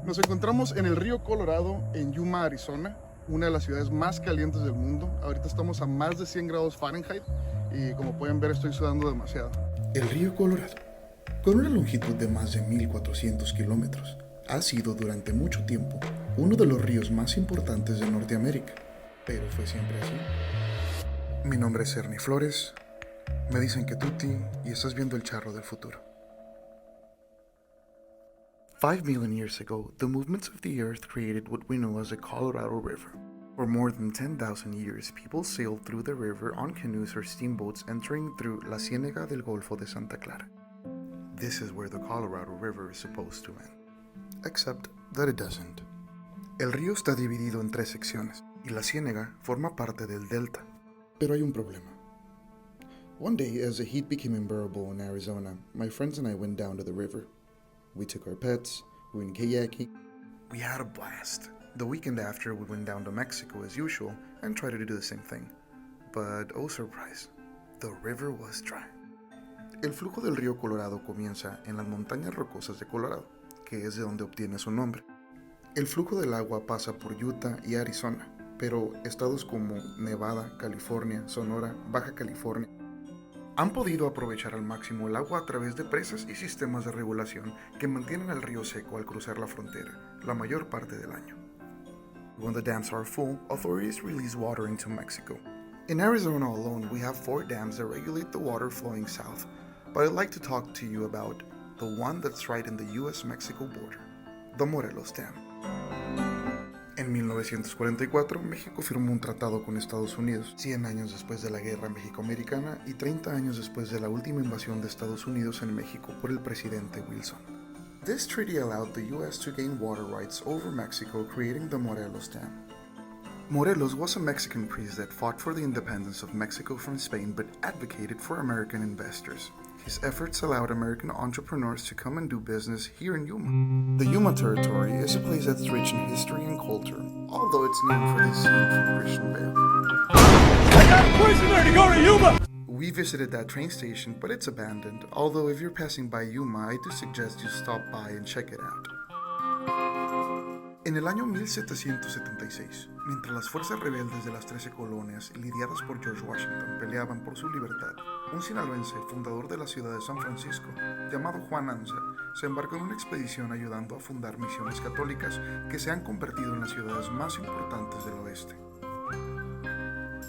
Nos encontramos en el río Colorado, en Yuma, Arizona, una de las ciudades más calientes del mundo. Ahorita estamos a más de 100 grados Fahrenheit y como pueden ver estoy sudando demasiado. El río Colorado, con una longitud de más de 1.400 kilómetros, ha sido durante mucho tiempo uno de los ríos más importantes de Norteamérica. Pero fue siempre así. Mi nombre es Ernie Flores, me dicen que Tuti y estás viendo el Charro del Futuro. 5 million years ago, the movements of the earth created what we know as the Colorado River. For more than 10,000 years, people sailed through the river on canoes or steamboats entering through La Ciénega del Golfo de Santa Clara. This is where the Colorado River is supposed to end. Except that it doesn't. El río está dividido en 3 secciones, y la ciénega forma parte del delta. Pero hay un problema. One day, as the heat became unbearable in Arizona, my friends and I went down to the river. We took our pets, we went kayaking. We had a blast. The weekend after, we went down to Mexico as usual and tried to do the same thing. But, oh surprise, the river was dry. El flujo del río Colorado comienza en las montañas rocosas de Colorado, que es de donde obtiene su nombre. El flujo del agua pasa por Utah y Arizona, pero estados como Nevada, California, Sonora, Baja California han podido aprovechar al máximo el agua a través de presas y sistemas de regulación que mantienen el río seco al cruzar la frontera la mayor parte del año. When the dams are full, authorities release water into Mexico. In Arizona alone, we have 4 dams that regulate the water flowing south, but I'd like to talk to you about the one that's right in the US-Mexico border, the Morelos Dam. En 1944, México firmó un tratado con Estados Unidos, 100 años después de la Guerra México-Americana y 30 años después de la última invasión de Estados Unidos en México por el presidente Wilson. This treaty allowed the U.S. to gain water rights over Mexico, creating the Morelos Dam. Morelos was a Mexican priest that fought for the independence of Mexico from Spain but advocated for American investors. His efforts allowed American entrepreneurs to come and do business here in Yuma. The Yuma territory is a place that's rich in history and culture, although it's known for the scene from Christian Bale. I got a prisoner to go to Yuma! We visited that train station, but it's abandoned, although if you're passing by Yuma, I do suggest you stop by and check it out. En el año 1776, mientras las fuerzas rebeldes de las 13 colonias, lidiadas por George Washington, peleaban por su libertad, un sinaloense, fundador de la ciudad de San Francisco, llamado Juan Anza, se embarcó en una expedición ayudando a fundar misiones católicas que se han convertido en las ciudades más importantes del oeste.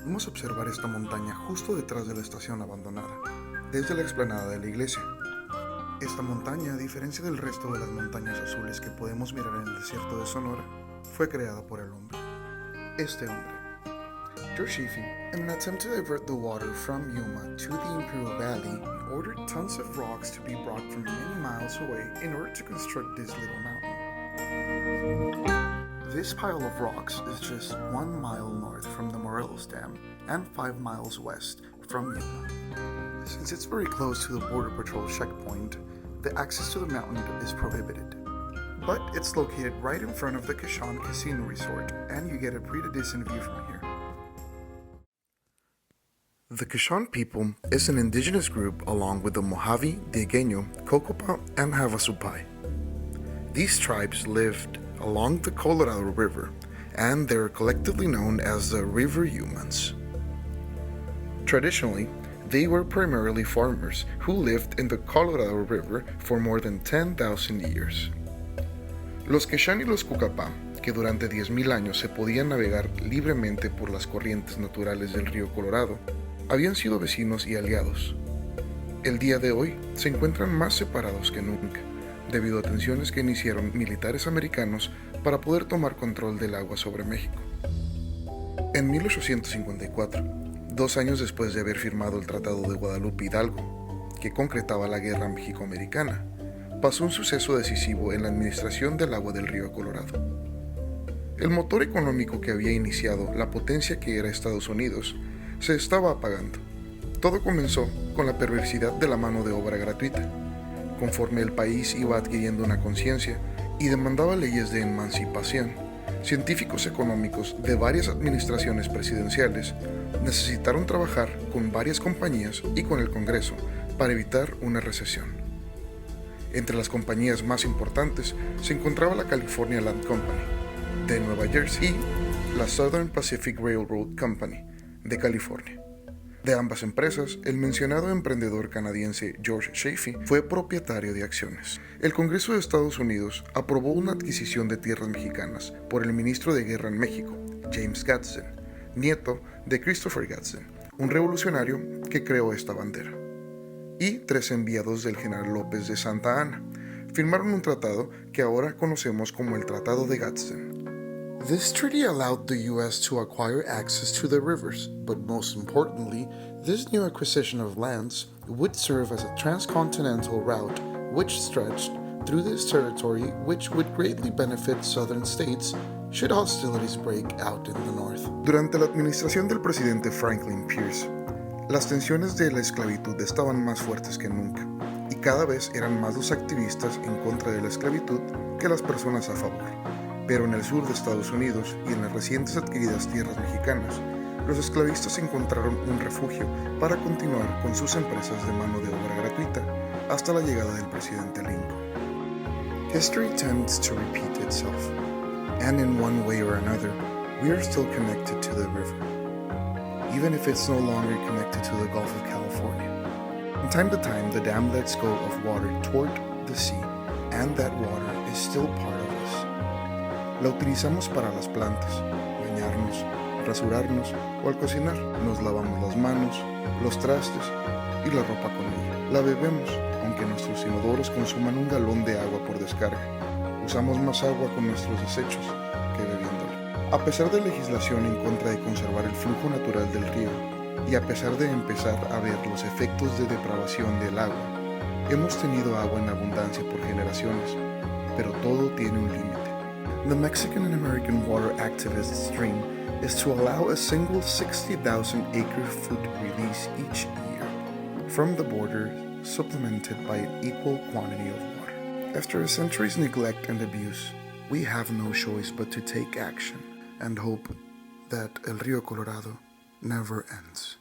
Vamos a observar esta montaña justo detrás de la estación abandonada, desde la explanada de la iglesia. Esta montaña, a diferencia del resto de las montañas azules que podemos mirar en el desierto de Sonora, fue creada por el hombre. Este hombre, George Sheafy, in an attempt to divert the water from Yuma to the Imperial Valley, ordered tons of rocks to be brought from many miles away in order to construct this little mountain. This pile of rocks is just 1 mile north from the Morelos Dam and 5 miles west from Yuma. Since it's very close to the Border Patrol checkpoint, the access to the mountain is prohibited. But it's located right in front of the Kashan Casino Resort, and you get a pretty decent view from here. The Kashan people is an indigenous group along with the Mojave, Diegueño, Cocopa, and Havasupai. These tribes lived along the Colorado River, and they're collectively known as the River Humans. Traditionally, they were primarily farmers who lived in the Colorado River for more than 10,000 years. Los Quechan y los Cucapá, que durante 10,000 años se podían navegar libremente por las corrientes naturales del río Colorado, habían sido vecinos y aliados. El día de hoy se encuentran más separados que nunca, debido a tensiones que iniciaron militares americanos para poder tomar control del agua sobre México. En 1854, 2 años después de haber firmado el Tratado de Guadalupe Hidalgo, que concretaba la Guerra México-Americana, pasó un suceso decisivo en la administración del agua del río Colorado. El motor económico que había iniciado la potencia que era Estados Unidos se estaba apagando. Todo comenzó con la perversidad de la mano de obra gratuita, conforme el país iba adquiriendo una conciencia y demandaba leyes de emancipación. Científicos económicos de varias administraciones presidenciales necesitaron trabajar con varias compañías y con el Congreso para evitar una recesión. Entre las compañías más importantes se encontraba la California Land Company, de Nueva Jersey, y la Southern Pacific Railroad Company, de California. De ambas empresas, el mencionado emprendedor canadiense George Chaffee fue propietario de acciones. El Congreso de Estados Unidos aprobó una adquisición de tierras mexicanas por el ministro de Guerra en México, James Gadsden, nieto de Christopher Gadsden, un revolucionario que creó esta bandera. Y 3 enviados del general López de Santa Anna firmaron un tratado que ahora conocemos como el Tratado de Gadsden. This treaty allowed the U.S. to acquire access to the rivers, but most importantly, this new acquisition of lands would serve as a transcontinental route which stretched through this territory, which would greatly benefit southern states should hostilities break out in the north. Durante la administración del presidente Franklin Pierce, las tensiones de la esclavitud estaban más fuertes que nunca, y cada vez eran más los activistas en contra de la esclavitud que las personas a favor. Pero en el sur de Estados Unidos y en las recientes adquiridas tierras mexicanas, los esclavistas encontraron un refugio para continuar con sus empresas de mano de obra gratuita hasta la llegada del presidente Lincoln. History tends to repeat itself, and in one way or another, we are still connected to the river, even if it's no longer connected to the Gulf of California. From time to time, the dam lets go of water toward the sea, and that water is still part of us. La utilizamos para las plantas, bañarnos, rasurarnos o al cocinar. Nos lavamos las manos, los trastes y la ropa con ella. La bebemos, aunque nuestros inodoros consuman 1 galón de agua por descarga. Usamos más agua con nuestros desechos que bebiéndola. A pesar de legislación en contra de conservar el flujo natural del río, y a pesar de empezar a ver los efectos de depravación del agua, hemos tenido agua en abundancia por generaciones, pero todo tiene un límite. The Mexican and American water activists' dream is to allow a single 60,000 acre-foot release each year from the border, supplemented by an equal quantity of water. After a century's neglect and abuse, we have no choice but to take action and hope that El Río Colorado never ends.